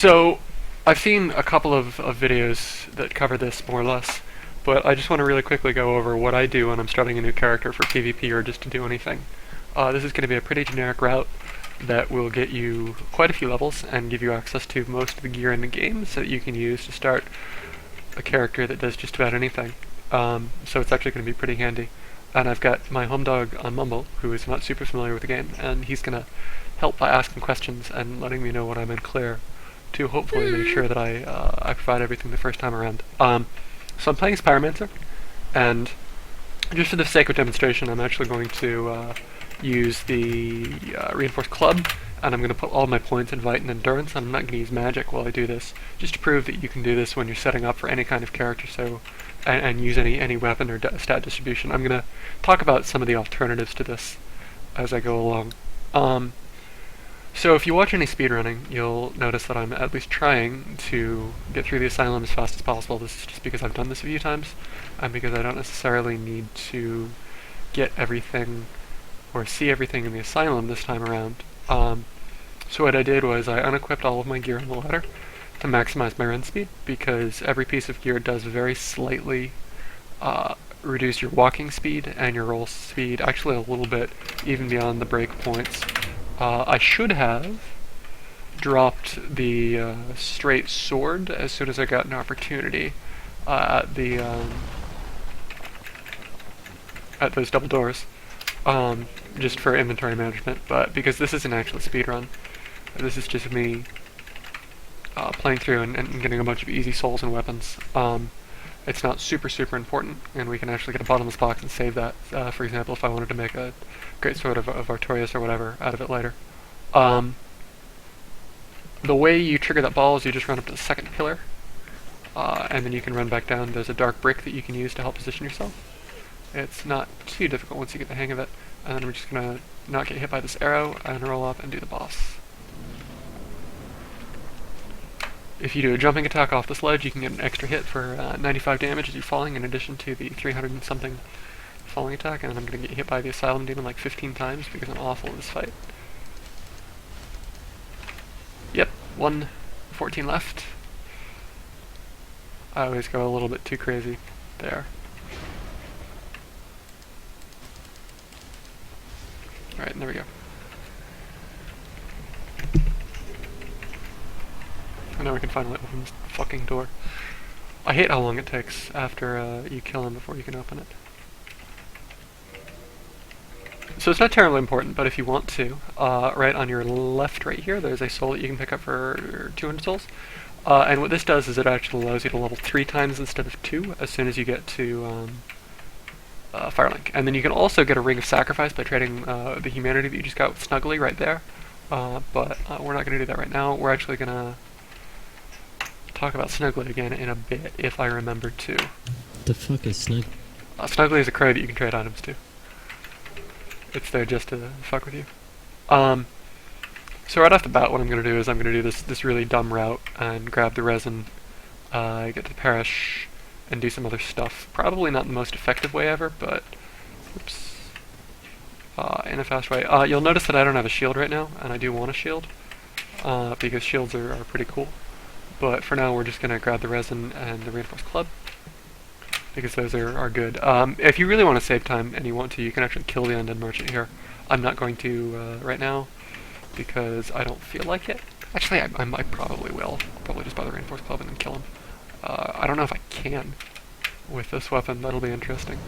So, I've seen a couple of videos that cover this more or less, but I just want to really quickly go over what I do when I'm starting a new character for PvP or just to do anything. This is going to be a pretty generic route that will get you quite a few levels and give you access to most of the gear in the game so that you can use to start a character that does just about anything. So it's actually going to be pretty handy. And I've got my home dog on Mumble, who is not super familiar with the game, and he's going to help by asking questions and letting me know when I'm in clear, to hopefully make sure that I provide everything the first time around. So I'm playing as Pyromancer, and just for the sake of demonstration, I'm actually going to use the Reinforced Club, and I'm going to put all my points in Vite and Endurance, and I'm not going to use Magic while I do this, just to prove that you can do this when you're setting up for any kind of character, so and use any weapon or stat distribution. I'm going to talk about some of the alternatives to this as I go along. So if you watch any speedrunning, you'll notice that I'm at least trying to get through the Asylum as fast as possible. This is just because I've done this a few times, and because I don't necessarily need to get everything or see everything in the Asylum this time around. So what I did was I unequipped all of my gear on the ladder to maximize my run speed, because every piece of gear does very slightly reduce your walking speed and your roll speed, actually a little bit, even beyond the break points. I should have dropped the straight sword as soon as I got an opportunity at those double doors, just for inventory management. But because this isn't actually a speedrun, this is just me playing through and getting a bunch of easy souls and weapons. It's not super important, and we can actually get a bottomless box and save that, for example, if I wanted to make a great sword of Artorias or whatever out of it later. The way you trigger that ball is you just run up to the second pillar, and then you can run back down. There's a dark brick that you can use to help position yourself. It's not too difficult once you get the hang of it, and then we're just going to not get hit by this arrow and roll up and do the boss. If you do a jumping attack off this ledge, you can get an extra hit for 95 damage as you're falling, in addition to the 300 and something falling attack, and I'm going to get hit by the Asylum Demon like 15 times because I'm awful at this fight. Yep, 1:14 left. I always go a little bit too crazy there. Alright, and there we go. And now we can finally open this fucking door. I hate how long it takes after you kill him before you can open it. So it's not terribly important, but if you want to, right on your left right here, there's a soul that you can pick up for 200 souls. And what this does is it actually allows you to level 3 times instead of 2 as soon as you get to Firelink. And then you can also get a Ring of Sacrifice by trading the humanity that you just got with Snuggly right there. But we're not going to do that right now. We're actually going to talk about Snuggly again in a bit, if I remember to. What the fuck is Snug? Snuggly is a crow that you can trade items to. It's there just to fuck with you. So right off the bat, what I'm going to do is I'm going to do this really dumb route and grab the resin, get to the parish, and do some other stuff. Probably not the most effective way ever, but oops, in a fast way. You'll notice that I don't have a shield right now, and I do want a shield, because shields are pretty cool. But for now, we're just going to grab the resin and the Reinforced Club, because those are good. If you really want to save time, and you want to, you can actually kill the Undead Merchant here. I'm not going to right now, because I don't feel like it. Actually, I probably will. I'll probably just buy the Reinforced Club and then kill him. I don't know if I can with this weapon. That'll be interesting.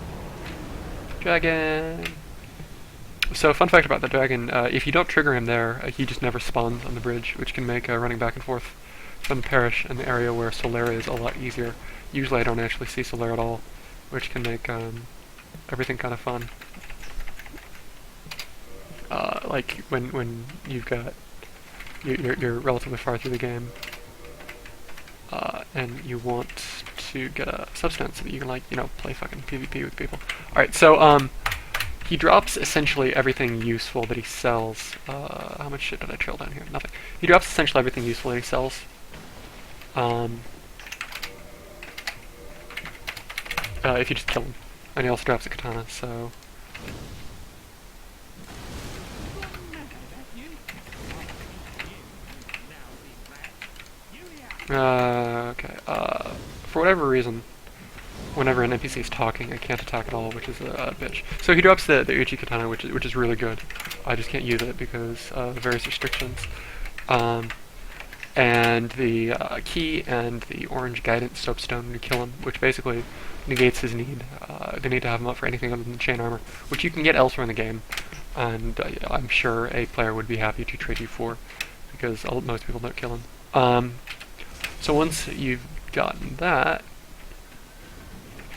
Dragon! So, fun fact about the dragon, if you don't trigger him there, he just never spawns on the bridge, which can make running back and forth from the parish and the area where Solaire is a lot easier. Usually I don't actually see Solaire at all, which can make everything kind of fun. Like when you've got you're relatively far through the game, and you want to get a substance so that you can, like, play fucking PvP with people. Alright, so he drops essentially everything useful that he sells. How much shit did I trail down here? Nothing. He drops essentially everything useful that he sells. If you just kill him. And he also drops a katana, so Okay. For whatever reason, whenever an NPC is talking, I can't attack at all, which is a bitch. So he drops the Uchi Katana, which is really good. I just can't use it because of various restrictions. And the key and the orange guidance soapstone to kill him, which basically negates his need. The need to have him up for anything other than chain armor, which you can get elsewhere in the game, and I'm sure a player would be happy to trade you for, because most people don't kill him. So once you've gotten that,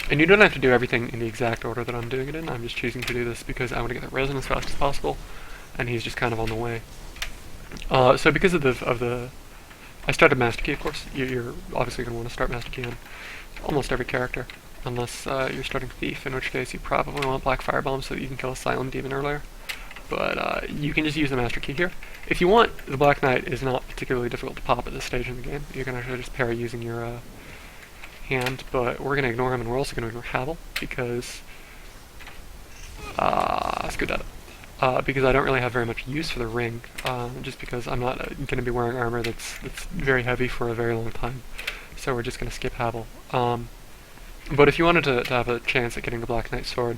and you don't have to do everything in the exact order that I'm doing it in, I'm just choosing to do this because I want to get the resin as fast as possible, and he's just kind of on the way. So because of the I started Master Key, of course. You're obviously going to want to start Master Key on almost every character, unless you're starting Thief, in which case you probably want Black Firebomb so that you can kill a Silent Demon earlier. But you can just use the Master Key here. If you want, the Black Knight is not particularly difficult to pop at this stage in the game. You can actually just parry using your hand, but we're going to ignore him, and we're also going to ignore Havel, because because I don't really have very much use for the ring, just because I'm not going to be wearing armor that's very heavy for a very long time. So we're just going to skip Havel. But if you wanted to have a chance at getting the Black Knight sword,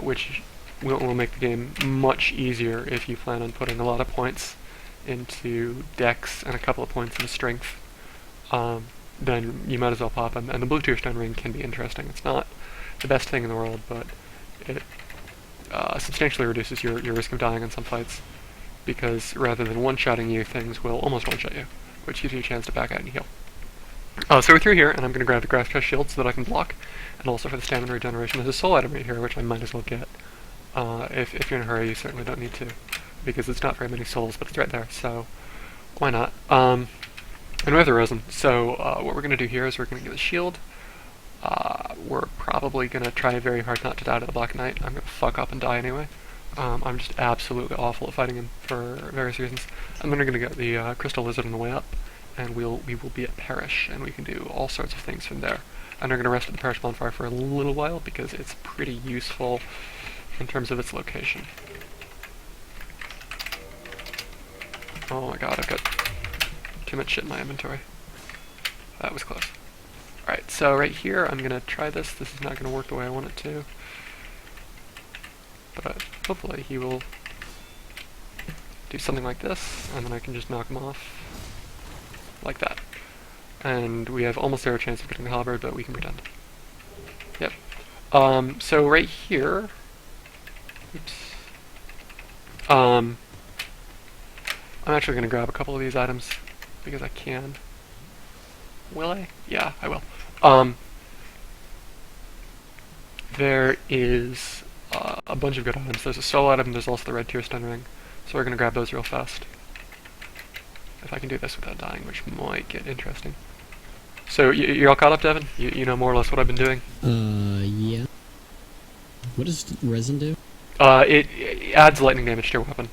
which will make the game much easier if you plan on putting a lot of points into dex and a couple of points into strength, then you might as well pop him. And the blue Tearstone ring can be interesting. It's not the best thing in the world, but it substantially reduces your risk of dying in some fights, because rather than one-shotting you, things will almost one-shot you, which gives you a chance to back out and heal. So we're through here, and I'm going to grab the Grass Crest Shield so that I can block, and also for the stamina regeneration. There's a soul item right here, which I might as well get. If you're in a hurry, you certainly don't need to, because it's not very many souls, but it's right there, so why not? And we have the resin, so what we're going to do here is we're going to get the shield. We're probably going to try very hard not to die to the Black Knight. I'm going to fuck up and die anyway. I'm just absolutely awful at fighting him for various reasons. And then we're going to get the Crystal Lizard on the way up, and we will be at Parish, and we can do all sorts of things from there. And we're going to rest at the Parish Bonfire for a little while, because it's pretty useful in terms of its location. Oh my god, I've got too much shit in my inventory. That was close. Alright, so right here, I'm going to try this. This is not going to work the way I want it to. But hopefully he will do something like this, and then I can just knock him off. Like that. And we have almost zero chance of getting the halberd, but we can pretend. Yep. So right here... Oops. I'm actually going to grab a couple of these items, because I can. Will I? Yeah, I will. There is a bunch of good items. There's a soul item, there's also the red Tearstone ring. So we're going to grab those real fast. If I can do this without dying, which might get interesting. So, you're all caught up, Devin? You know more or less what I've been doing? Yeah. What does resin do? It adds lightning damage to your weapon.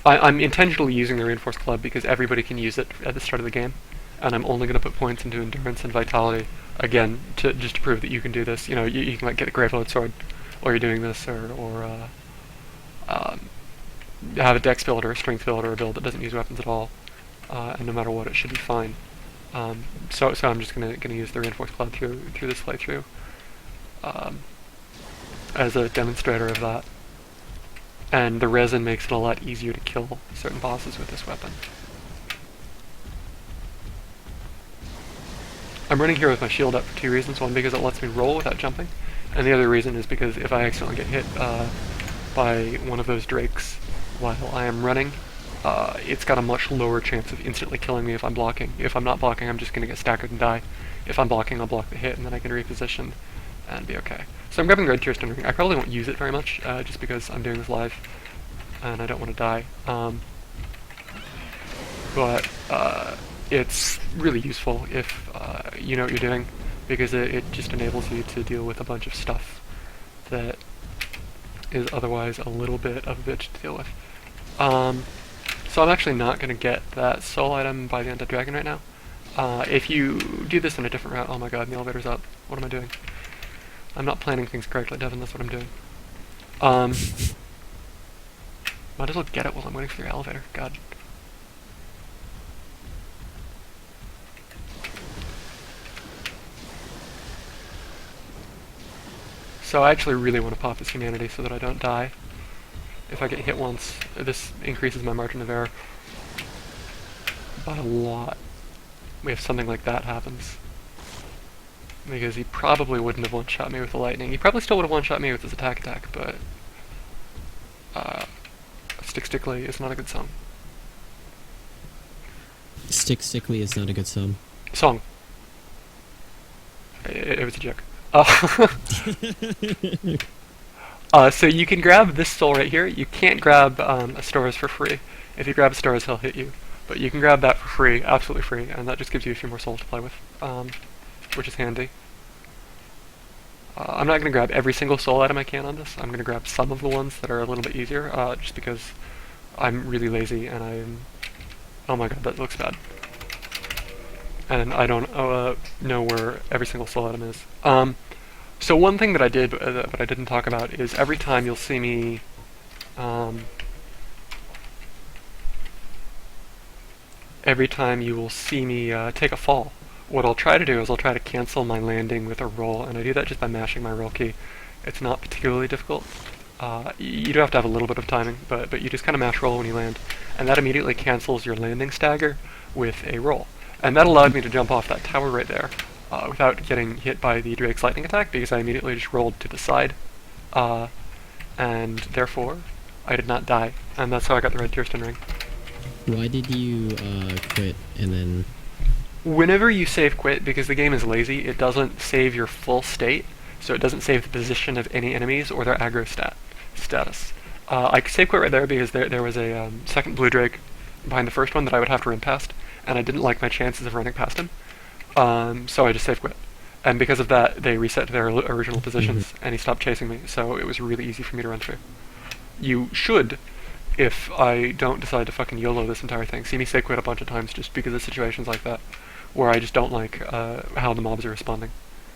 I'm intentionally using the Reinforced Club because everybody can use it at the start of the game. And I'm only going to put points into Endurance and Vitality, again, just to prove that you can do this. You know, you can like get a Gravelord Sword while you're doing this, or have a Dex build or a Strength build or a build that doesn't use weapons at all, and no matter what, it should be fine. So I'm just gonna use the Reinforced Club through this playthrough as a demonstrator of that. And the resin makes it a lot easier to kill certain bosses with this weapon. I'm running here with my shield up for two reasons. One, because it lets me roll without jumping, and the other reason is because if I accidentally get hit by one of those drakes while I am running, it's got a much lower chance of instantly killing me if I'm blocking. If I'm not blocking, I'm just going to get staggered and die. If I'm blocking, I'll block the hit, and then I can reposition and be okay. So I'm grabbing the red Tearstone ring. I probably won't use it very much, just because I'm doing this live, and I don't want to die. But it's really useful if you know what you're doing, because it just enables you to deal with a bunch of stuff that is otherwise a little bit of a bitch to deal with. So I'm actually not going to get that soul item by the Undead Dragon right now. If you do this in a different route... Oh my god, the elevator's up. What am I doing? I'm not planning things correctly, Devin, that's what I'm doing. Might as well get it while I'm waiting for the elevator. God. So I actually really want to pop this humanity so that I don't die. If I get hit once, this increases my margin of error by a lot. If something like that happens. Because he probably wouldn't have one-shot me with the lightning. He probably still would have one-shot me with his attack, but Stickly is not a good song. Stickly is not a good song. Song. It was a joke. So you can grab this soul right here. You can't grab Astoras for free. If you grab Astoras, he'll hit you. But you can grab that for free, absolutely free, and that just gives you a few more souls to play with, which is handy. I'm not going to grab every single soul item I can on this. I'm going to grab some of the ones that are a little bit easier, just because I'm really lazy and I'm... Oh my god, that looks bad. And I don't know where every single soul item is. So one thing that I did, but I didn't talk about, is every time you'll see me... every time you will see me take a fall, what I'll try to do is I'll try to cancel my landing with a roll, and I do that just by mashing my roll key. It's not particularly difficult. You do have to have a little bit of timing, but you just kind of mash roll when you land, and that immediately cancels your landing stagger with a roll. And that allowed me to jump off that tower right there without getting hit by the Drake's lightning attack, because I immediately just rolled to the side, and therefore I did not die, and that's how I got the red Tearstone ring. Why did you quit and then... Whenever you save quit, because the game is lazy, it doesn't save your full state, so it doesn't save the position of any enemies or their aggro status. I save quit right there because there was a second blue drake behind the first one that I would have to run past, and I didn't like my chances of running past him, so I just save quit. And because of that, they reset to their original positions, and he stopped chasing me, so it was really easy for me to run through. You should, if I don't decide to fucking YOLO this entire thing, see me save quit a bunch of times just because of situations like that, where I just don't like how the mobs are responding,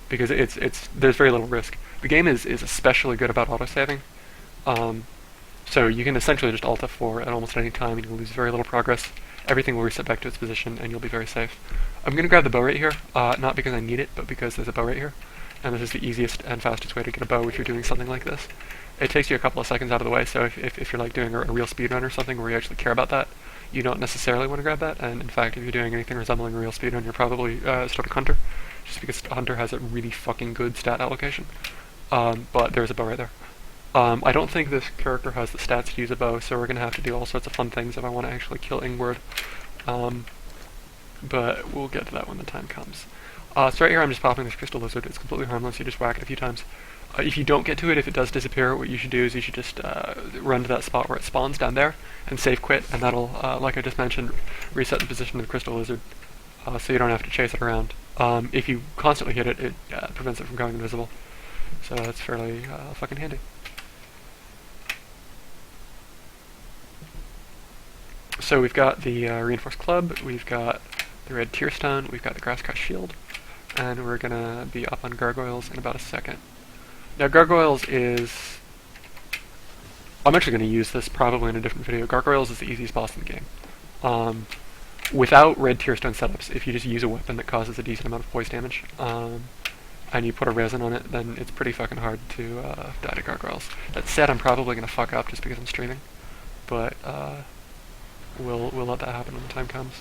because there's very little risk. The game is especially good about autosaving, so you can essentially just Alt F4 at almost any time and you'll lose very little progress. Everything will reset back to its position and you'll be very safe. I'm going to grab the bow right here, not because I need it, but because there's a bow right here, and this is the easiest and fastest way to get a bow if you're doing something like this. It takes you a couple of seconds out of the way, so if you're like doing a real speedrun or something where you actually care about that, you don't necessarily want to grab that, and in fact, if you're doing anything resembling a real speedrun, you're probably starting Hunter, just because Hunter has a really fucking good stat allocation. But there's a bow right there. I don't think this character has the stats to use a bow, so we're going to have to do all sorts of fun things if I want to actually kill Ingward. But we'll get to that when the time comes. So right here I'm just popping this crystal lizard. It's completely harmless, you just whack it a few times. If you don't get to it, if it does disappear, what you should do is you should just run to that spot where it spawns down there and save quit, and that'll, like I just mentioned, reset the position of the crystal lizard, so you don't have to chase it around. If you constantly hit it, it prevents it from going invisible, so that's fairly fucking handy. So we've got the reinforced club, we've got the red Tearstone, we've got the grass crest shield, and we're gonna be up on gargoyles in about a second. Now gargoyles is... I'm actually going to use this probably in a different video. Gargoyles is the easiest boss in the game. Without red Tearstone setups, if you just use a weapon that causes a decent amount of poise damage, and you put a resin on it, then it's pretty fucking hard to die to gargoyles. That said, I'm probably going to fuck up just because I'm streaming, but we'll let that happen when the time comes.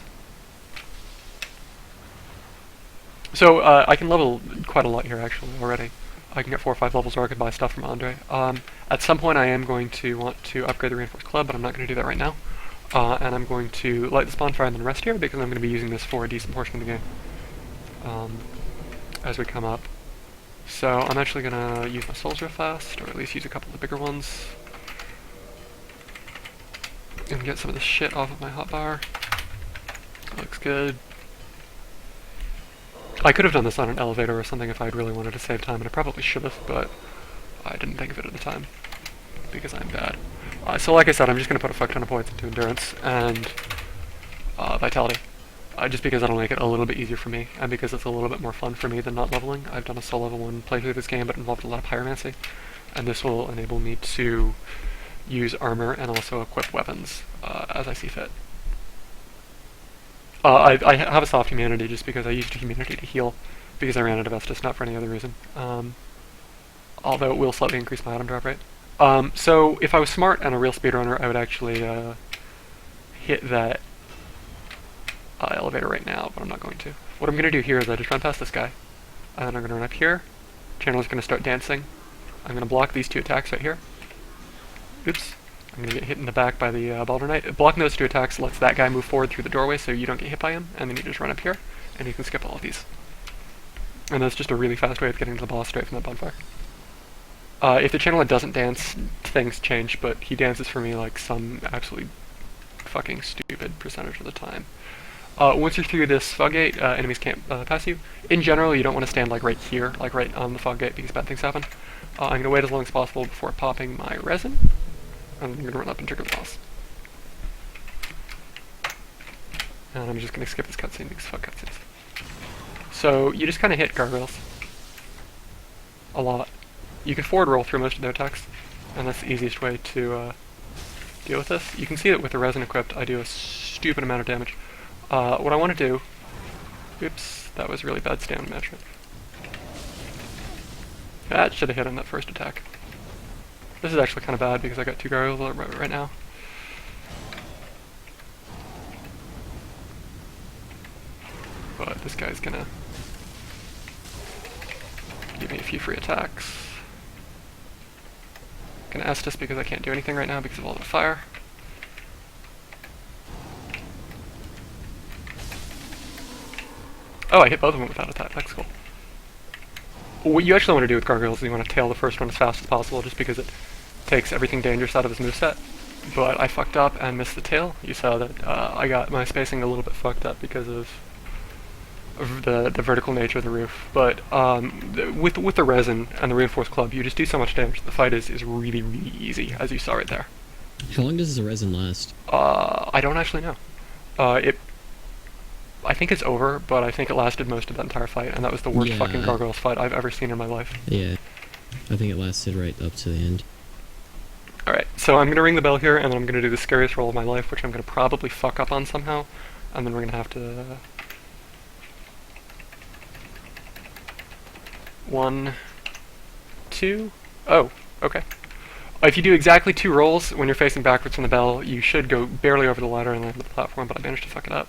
So I can level quite a lot here actually already. I can get 4 or 5 levels where I can buy stuff from Andre. At some point I am going to want to upgrade the Reinforced Club, but I'm not going to do that right now. And I'm going to light the spawn fire and then rest here, because I'm going to be using this for a decent portion of the game as we come up. So I'm actually going to use my souls real fast, or at least use a couple of the bigger ones, and get some of this shit off of my hotbar. Looks good. I could have done this on an elevator or something if I'd really wanted to save time, and I probably should have, but I didn't think of it at the time, because I'm bad. So like I said, I'm just going to put a fuck ton of points into Endurance and Vitality, just because that'll make it a little bit easier for me, and because it's a little bit more fun for me than not leveling. I've done a solo level 1 playthrough of this game, but it involved a lot of pyromancy, and this will enable me to use armor and also equip weapons as I see fit. I have a soft humanity just because I used humanity to heal, because I ran out of Estus, not for any other reason. although it will slightly increase my item drop rate. So if I was smart and a real speedrunner, I would actually hit that elevator right now, but I'm not going to. What I'm going to do here is I just run past this guy, and I'm going to run up here. Channel is going to start dancing. I'm going to block these 2 attacks right here. Oops. I'm going to get hit in the back by the Baldr Knight. Blocking those 2 attacks lets that guy move forward through the doorway so you don't get hit by him, and then you just run up here, and you can skip all of these. And that's just a really fast way of getting to the boss straight from that bonfire. If the channel doesn't dance, things change, but he dances for me like some absolutely fucking stupid percentage of the time. Once you're through this fog gate, enemies can't pass you. In general, you don't want to stand like right here, like right on the fog gate, because bad things happen. I'm going to wait as long as possible before popping my resin. I'm going to run up and trigger the boss. And I'm just going to skip this cutscene because fuck cutscenes. So you just kind of hit gargoyles. A lot. You can forward roll through most of their attacks, and that's the easiest way to deal with this. You can see that with the resin equipped, I do a stupid amount of damage. What I want to do... Oops, that was really bad stamina management. That should have hit on that first attack. This is actually kind of bad because I got 2 gargoyles right now. But this guy's gonna give me a few free attacks. Gonna Estus because I can't do anything right now because of all the fire. Oh, I hit both of them without attack. That's cool. What you actually want to do with gargoyles is you want to tail the first one as fast as possible just because it takes everything dangerous out of his moveset. But I fucked up and missed the tail. You saw that I got my spacing a little bit fucked up because of the vertical nature of the roof. But with the resin and the reinforced club, you just do so much damage. The fight is really, really easy, as you saw right there. How long does the resin last? I don't actually know. I think it's over, but I think it lasted most of that entire fight, and that was the worst fucking gargoyles fight I've ever seen in my life. Yeah, I think it lasted right up to the end. Alright, so I'm going to ring the bell here, and then I'm going to do the scariest roll of my life, which I'm going to probably fuck up on somehow, and then we're going to have to... 1, 2... Oh, okay. If you do exactly 2 rolls when you're facing backwards from the bell, you should go barely over the ladder and land on the platform, but I managed to fuck it up.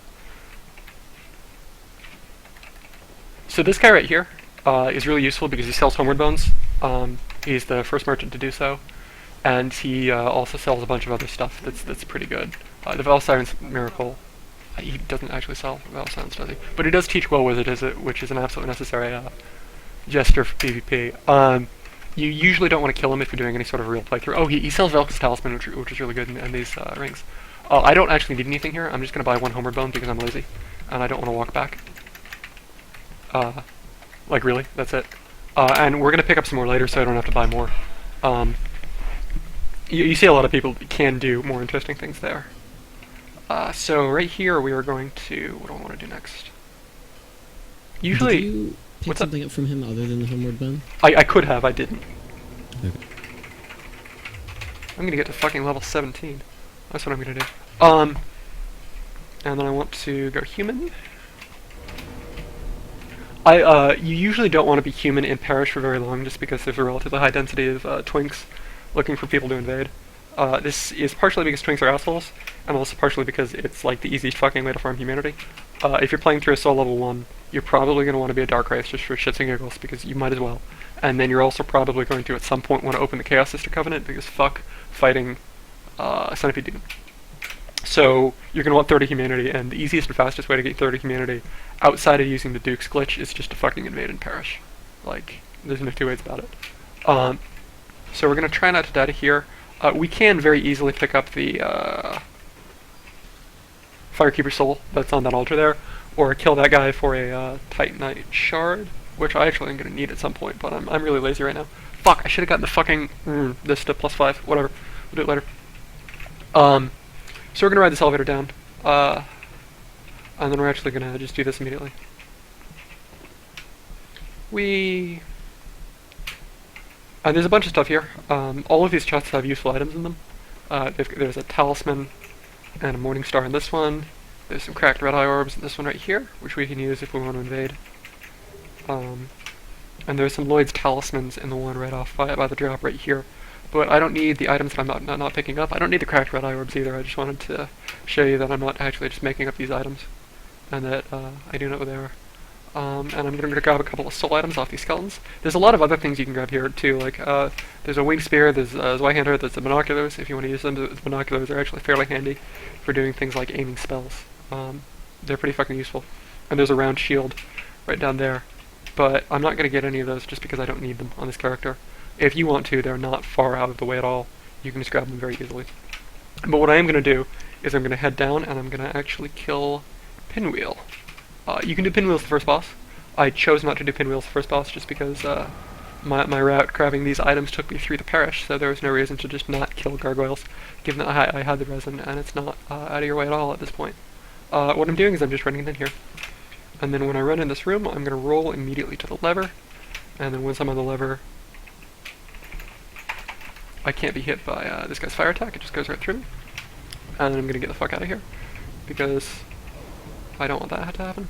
So this guy right here is really useful because he sells homeward bones. He's the first merchant to do so, and he also sells a bunch of other stuff that's pretty good. The Valsiren's Miracle, he doesn't actually sell Valsirens, does he? But he does teach Well Wizard, which is an absolutely necessary gesture for PvP. You usually don't want to kill him if you're doing any sort of real playthrough. Oh, he sells Velka's Talisman, which is really good in these rings. I don't actually need anything here. I'm just going to buy 1 homeward bone because I'm lazy, and I don't want to walk back. Like really, that's it. And we're gonna pick up some more later so I don't have to buy more. You see a lot of people can do more interesting things there. So right here we are going to, what do I want to do next? Usually... Did you pick something up from him other than the homeward bone? I could have, I didn't. Okay. I'm gonna get to fucking level 17. That's what I'm gonna do. And then I want to go human. You usually don't want to be human in Parish for very long just because there's a relatively high density of twinks looking for people to invade. This is partially because twinks are assholes, and also partially because it's like the easiest fucking way to farm humanity. If you're playing through a soul level 1, you're probably going to want to be a Dark Wraith just for shits and giggles because you might as well. And then you're also probably going to at some point want to open the Chaos Sister Covenant because fuck fighting Centipede Demon. So you're going to want 30 humanity, and the easiest and fastest way to get 30 humanity outside of using the Duke's glitch is just to fucking invade and perish. Like, there's no 2 ways about it. So we're going to try not to die to here. We can very easily pick up the Firekeeper Soul that's on that altar there, or kill that guy for a Titanite Shard, which I actually am going to need at some point, but I'm really lazy right now. Fuck, I should have gotten the fucking... this to +5, whatever. We'll do it later. So we're going to ride this elevator down, and then we're actually going to just do this immediately. There's a bunch of stuff here. All of these chests have useful items in them. There's a talisman and a morning star in this one. There's some cracked red eye orbs in this one right here, which we can use if we want to invade. And there's some Lloyd's talismans in the one right off by the drop right here. But I don't need the items that I'm not picking up. I don't need the cracked red eye orbs either. I just wanted to show you that I'm not actually just making up these items, and that I do know what they are. And I'm going to grab a couple of soul items off these skeletons. There's a lot of other things you can grab here too, like there's a wing spear, there's a Zweihander, there's the binoculars. If you want to use them, the binoculars are actually fairly handy for doing things like aiming spells. They're pretty fucking useful. And there's a round shield right down there. But I'm not going to get any of those just because I don't need them on this character. If you want to, they're not far out of the way at all. You can just grab them very easily. But what I am going to do is I'm going to head down and I'm going to actually kill Pinwheel. You can do Pinwheel's the first boss. I chose not to do Pinwheel's the first boss just because my route grabbing these items took me through the parish, so there was no reason to just not kill gargoyles, given that I had the resin and it's not out of your way at all at this point. What I'm doing is I'm just running in here. And then when I run in this room, I'm going to roll immediately to the lever, and then once I'm on the lever, I can't be hit by this guy's fire attack, it just goes right through me. And then I'm going to get the fuck out of here, because I don't want that to happen.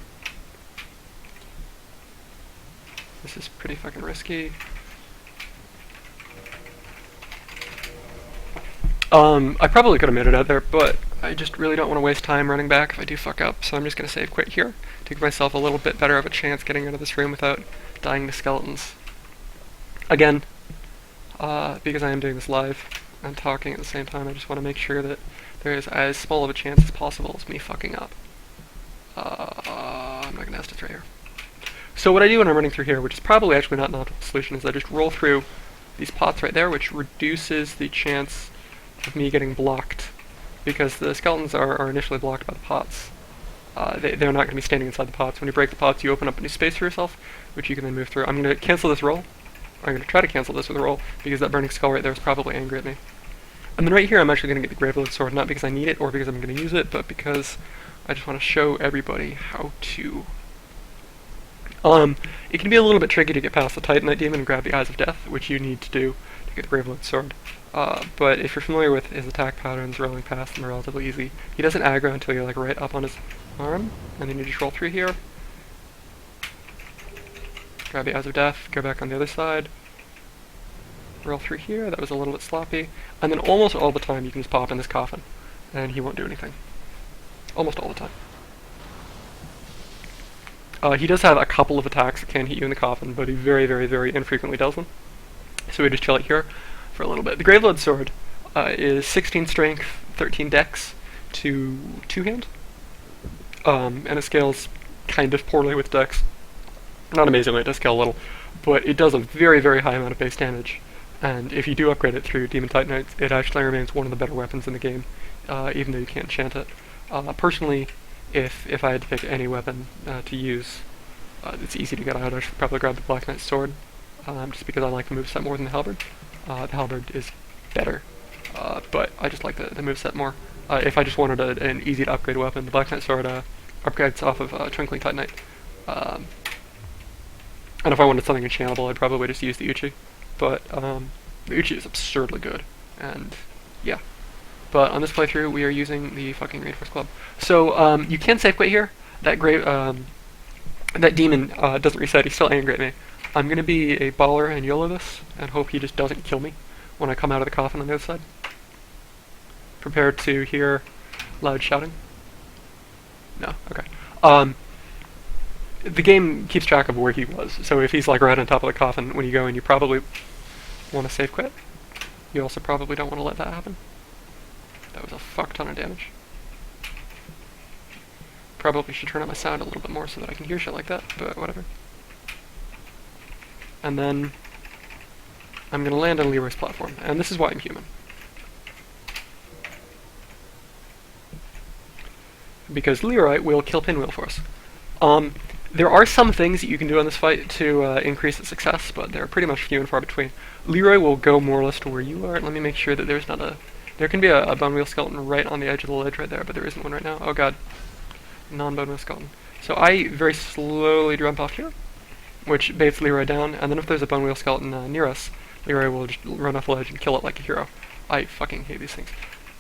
This is pretty fucking risky. I probably could have made it out there, but I just really don't want to waste time running back if I do fuck up, so I'm just going to save quit here to give myself a little bit better of a chance getting out of this room without dying to skeletons. Again, because I am doing this live and talking at the same time, I just want to make sure that there is as small of a chance as possible as me fucking up. I'm not going to ask it right here. So what I do when I'm running through here, which is probably actually not an optimal solution, is I just roll through these pots right there, which reduces the chance of me getting blocked, because the skeletons are initially blocked by the pots. They're not going to be standing inside the pots. When you break the pots, you open up a new space for yourself, which you can then move through. I'm going to cancel this roll. I'm going to try to cancel this with a roll, because that burning skull right there is probably angry at me. And then right here, I'm actually going to get the Gravelord sword, not because I need it or because I'm going to use it, but because I just want to show everybody how to. It can be a little bit tricky to get past the Titanite demon and grab the Eyes of Death, which you need to do to get the Gravelord sword. But if you're familiar with his attack patterns, rolling past them are relatively easy. He doesn't aggro until you're like right up on his arm, and then you just roll through here. Grab the Eyes of Death, go back on the other side. Roll through here, that was a little bit sloppy. And then almost all the time you can just pop in this coffin, and he won't do anything. Almost all the time. He does have a couple of attacks that can hit you in the coffin, but he very, very, very infrequently does them. So we just chill it here for a little bit. The Gravelord sword is 16 strength, 13 dex to 2-hand. And it scales kind of poorly with dex. Not amazingly, it does scale a little, but it does a very, very high amount of base damage. And if you do upgrade it through Demon Titanites, it actually remains one of the better weapons in the game, even though you can't enchant it. Personally, if I had to pick any weapon to use, it's easy to get out. I should probably grab the Black Knight's sword, just because I like the moveset more than the halberd. The halberd is better, but I just like the moveset more. If I just wanted an easy to upgrade weapon, the Black Knight sword upgrades off of Twinkling Titanite. And if I wanted something enchantable, I'd probably just use the Uchi. But the Uchi is absurdly good, and yeah. But on this playthrough, we are using the fucking Reinforced Club. So you can save quit here. That demon doesn't reset. He's still angry at me. I'm gonna be a baller and YOLO this, and hope he just doesn't kill me when I come out of the coffin on the other side. Prepare to hear loud shouting. No, okay. The game keeps track of where he was, so if he's like right on top of the coffin when you go in, you probably want to save quit. You also probably don't want to let that happen. That was a fuck ton of damage. Probably should turn up my sound a little bit more so that I can hear shit like that, but whatever. And then I'm going to land on Leroy's platform, and this is why I'm human. Because Leroy will kill Pinwheel for us. There are some things that you can do on this fight to increase its success, but they're pretty much few and far between. Leroy will go more or less to where you are. Let me make sure that there's not a... There can be a bone wheel skeleton right on the edge of the ledge right there, but there isn't one right now. Oh god. Non-bone wheel skeleton. So I very slowly jump off here, which baits Leroy down, and then if there's a bone wheel skeleton near us, Leroy will just run off the ledge and kill it like a hero. I fucking hate these things.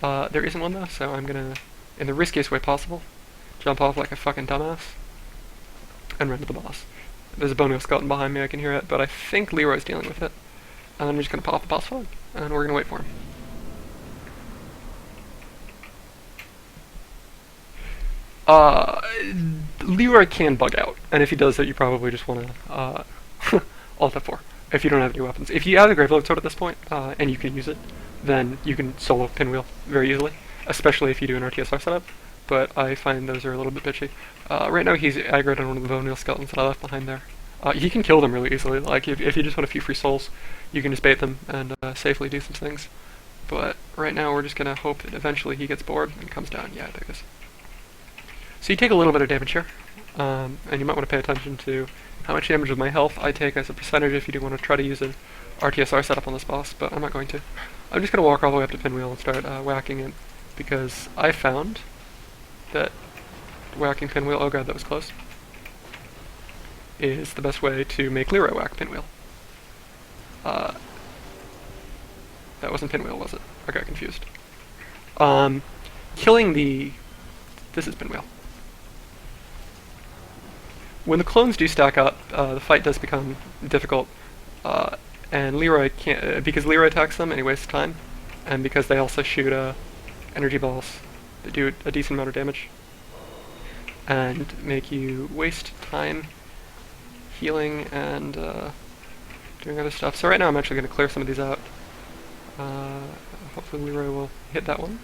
There isn't one though, so I'm gonna, in the riskiest way possible, jump off like a fucking dumbass and run to the boss. There's a bone wheel skeleton behind me, I can hear it, but I think Leroy's dealing with it. And I'm just gonna pop the boss fog, and we're gonna wait for him. Leroy can bug out, and if he does that, you probably just want to Alt F4 if you don't have any weapons. If you have the Graveload Sword at this point, and you can use it, then you can solo Pinwheel very easily, especially if you do an RTSR setup, but I find those are a little bit bitchy. Right now he's aggroed on one of the bone wheel skeletons that I left behind there. He can kill them really easily, like if you just want a few free souls, you can just bait them and safely do some things. But right now we're just going to hope that eventually he gets bored and comes down. Yeah, there he is. So you take a little bit of damage here, and you might want to pay attention to how much damage of my health I take as a percentage if you do want to try to use an RTSR setup on this boss, but I'm not going to. I'm just going to walk all the way up to Pinwheel and start whacking it, because I found that whacking Pinwheel, oh god that was close, is the best way to make Leroy whack Pinwheel. That wasn't Pinwheel, was it? I got confused. Killing the... This is Pinwheel. When the clones do stack up, the fight does become difficult, and Leroy can't, because Leroy attacks them and he wastes time, and because they also shoot energy balls that do a decent amount of damage, and make you waste time healing and doing other stuff. So right now I'm actually going to clear some of these out. Hopefully Leroy will hit that one.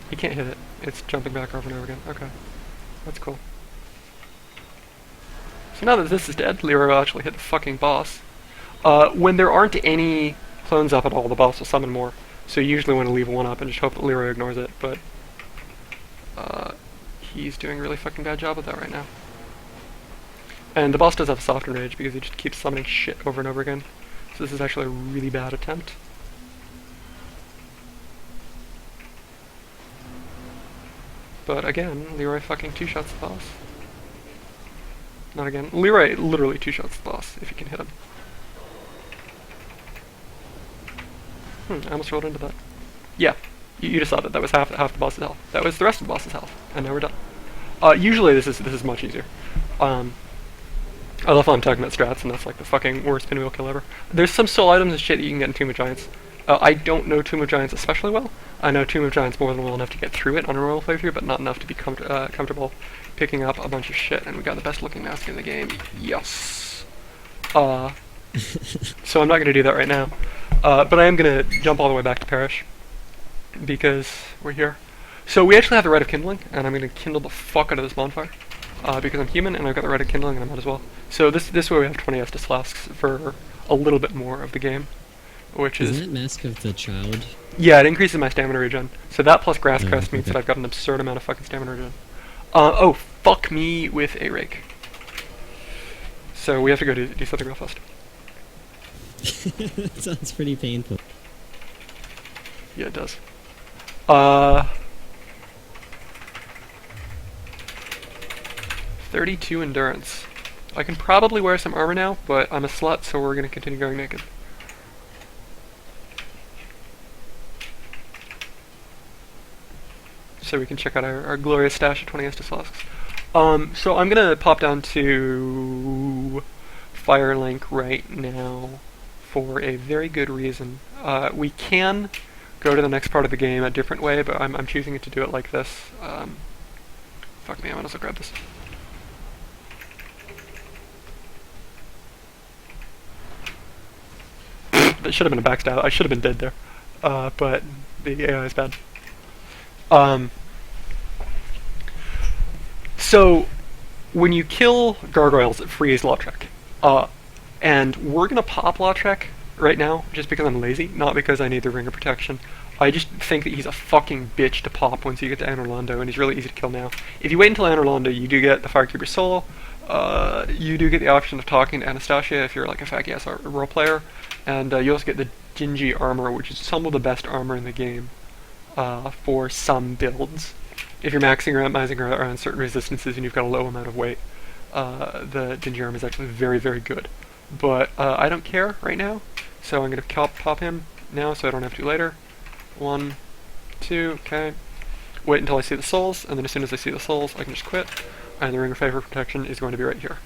He can't hit it. It's jumping back over and over again. Okay. That's cool. So now that this is dead, Leroy will actually hit the fucking boss. When there aren't any clones up at all, the boss will summon more. So you usually want to leave one up and just hope that Leroy ignores it, but he's doing a really fucking bad job with that right now. And the boss does have a soft rage because he just keeps summoning shit over and over again. So this is actually a really bad attempt. But again, Leroy fucking two-shots the boss. Not again. Leroy literally two-shots the boss, if you can hit him. I almost rolled into that. Yeah, you just saw that. That was half the boss's health. That was the rest of the boss's health, and now we're done. Usually this is much easier. I love how I'm talking about strats, and that's like the fucking worst Pinwheel kill ever. There's some soul items and shit that you can get in Tomb of Giants. I don't know Tomb of Giants especially well. I know Tomb of Giants more than well enough to get through it on a normal playthrough, but not enough to be comfortable picking up a bunch of shit, and we got the best looking mask in the game. Yes! So I'm not going to do that right now. But I am going to jump all the way back to Parish, because we're here. So we actually have the Rite of Kindling, and I'm going to kindle the fuck out of this bonfire, because I'm human, and I've got the Rite of Kindling, and I might as well. So this way we have 20 Estus flasks for a little bit more of the game, which is... Isn't that Mask of the Child? Yeah, it increases my stamina regen. So that plus Grass Crest means that I've got an absurd amount of fucking stamina regen. Oh, fuck me with a rake. So we have to go do something real fast. That sounds pretty painful. Yeah, it does. 32 endurance. I can probably wear some armor now, but I'm a slut, so we're going to continue going naked. So we can check out our glorious stash of 20 Estus flasks. So I'm going to pop down to Firelink right now for a very good reason. We can go to the next part of the game a different way, but I'm choosing to do it like this. Fuck me, I might as well grab this. That should have been a backstab. I should have been dead there. But the AI is bad. So, when you kill gargoyles, it frees Lautrec. And we're gonna pop Lautrec right now, just because I'm lazy, not because I need the Ring of Protection. I just think that he's a fucking bitch to pop once you get to Anor Londo, and he's really easy to kill now. If you wait until Anor Londo, you do get the Firekeeper solo. You do get the option of talking to Anastasia if you're like a faggy-ass role player, and you also get the Gingy armor, which is some of the best armor in the game for some builds. If you're maxing or optimizing around certain resistances and you've got a low amount of weight, the Gingy armor is actually very, very good. But I don't care right now, so I'm going to pop him now so I don't have to later. 1, 2, okay. Wait until I see the souls, and then as soon as I see the souls, I can just quit. and the ring of favor protection is going to be right here.